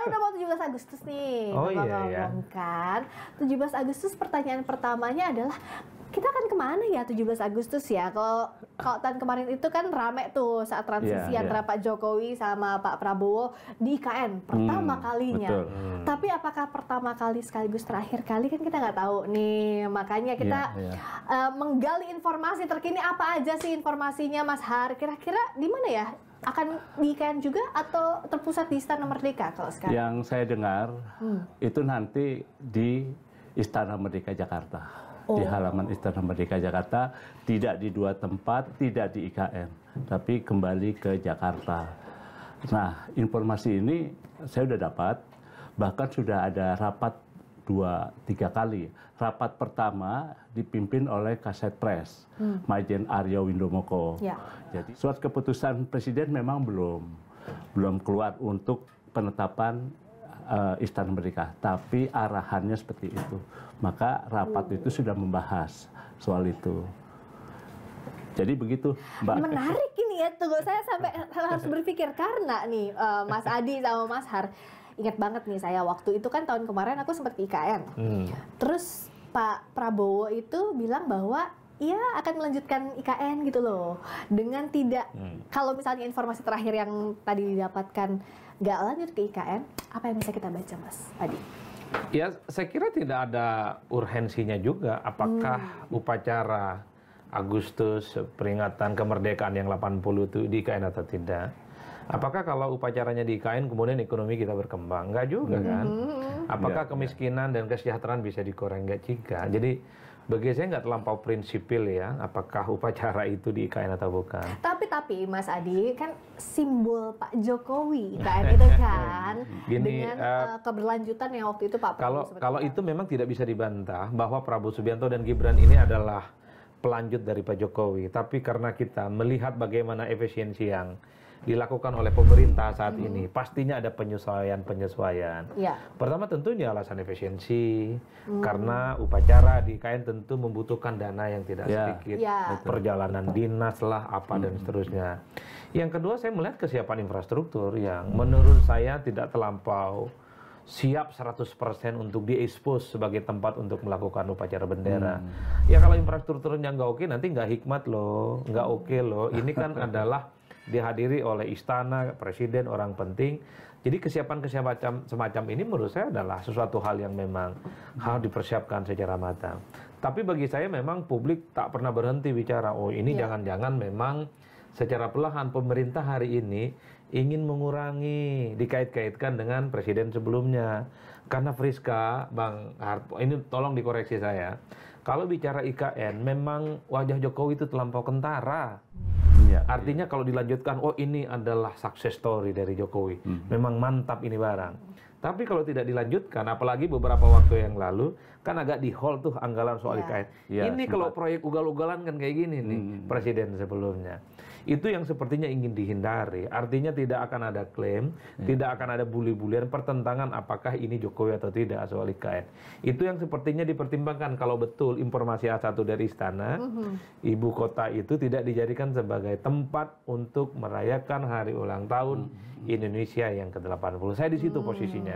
udah mau 17 Agustus nih. Oh iya, ngomong kan. 17 Agustus pertanyaan pertamanya adalah kita akan kemana ya 17 Agustus ya? Kalau tahun kemarin itu kan rame tuh saat transisi antara Pak Jokowi sama Pak Prabowo di IKN pertama kalinya. Betul. Tapi apakah pertama kali sekaligus terakhir kali kan kita nggak tahu nih. Makanya kita menggali informasi terkini apa aja sih informasinya Mas Har. Kira-kira di mana ya? Akan di IKN juga atau terpusat di Istana Merdeka kalau sekarang? Yang saya dengar itu nanti di Istana Merdeka Jakarta. Di halaman Istana Merdeka Jakarta, tidak di dua tempat, tidak di IKN, tapi kembali ke Jakarta. Nah, informasi ini saya sudah dapat, bahkan sudah ada rapat 2-3 kali. Rapat pertama dipimpin oleh Kaset Pres, Majen Aryo Windomoko. Jadi surat keputusan Presiden memang belum keluar untuk penetapan Istana Merdeka, tapi arahannya seperti itu. Maka rapat itu sudah membahas soal itu. Jadi begitu, Mbak. Menarik ini ya, tunggu saya sampai harus berpikir karena nih Mas Adi sama Mas Har, ingat banget nih saya waktu itu kan tahun kemarin aku sempat ke IKN. Terus Pak Prabowo itu bilang bahwa ia akan melanjutkan IKN gitu loh. Dengan tidak, kalau misalnya informasi terakhir yang tadi didapatkan nggak lanjut ke IKN, apa yang bisa kita baca Mas Adi? Ya, saya kira tidak ada urgensinya juga. Apakah upacara Agustus peringatan kemerdekaan yang 80 itu di IKN atau tidak? Apakah kalau upacaranya di IKN kemudian ekonomi kita berkembang? Enggak juga kan? Apakah kemiskinan dan kesejahteraan bisa dikurangi? Enggak juga. Jadi bagi saya nggak terlampau prinsipil ya, apakah upacara itu di IKN atau bukan. Tapi Mas Adi, kan simbol Pak Jokowi IKN itu kan, dengan keberlanjutan yang waktu itu Pak Prabowo. Kalau itu memang tidak bisa dibantah bahwa Prabowo Subianto dan Gibran ini adalah pelanjut dari Pak Jokowi. Tapi karena kita melihat bagaimana efisiensi yang dilakukan oleh pemerintah saat ini, pastinya ada penyesuaian. Pertama tentunya alasan efisiensi, karena upacara di IKN tentu membutuhkan dana yang tidak sedikit, perjalanan dinas lah, apa dan seterusnya. Yang kedua, saya melihat kesiapan infrastruktur yang menurut saya tidak terlampau siap 100% untuk diekspos sebagai tempat untuk melakukan upacara bendera. Ya kalau infrastrukturnya nggak oke, nanti nggak hikmat loh, nggak oke loh. Ini kan adalah dihadiri oleh istana, presiden, orang penting. Jadi kesiapan-kesiapan semacam ini menurut saya adalah sesuatu hal yang memang harus dipersiapkan secara matang. Tapi bagi saya memang publik tak pernah berhenti bicara, oh ini jangan-jangan memang secara perlahan pemerintah hari ini ingin mengurangi, dikait-kaitkan dengan presiden sebelumnya. Karena Friska, Bang Harto, ini tolong dikoreksi saya. Kalau bicara IKN, memang wajah Jokowi itu terlampau kentara. Artinya kalau dilanjutkan, oh ini adalah success story dari Jokowi. Memang mantap ini barang. Tapi kalau tidak dilanjutkan, apalagi beberapa waktu yang lalu, kan agak di hold tuh anggaran soal IKN. Ini kalau proyek ugal-ugalan kan kayak gini nih, presiden sebelumnya. Itu yang sepertinya ingin dihindari. Artinya tidak akan ada klaim, tidak akan ada bully-bulian, pertentangan apakah ini Jokowi atau tidak soal IKN. Itu yang sepertinya dipertimbangkan kalau betul informasi A1 dari istana, ibu kota itu tidak dijadikan sebagai tempat untuk merayakan hari ulang tahun Indonesia yang ke-80. Saya di situ posisinya.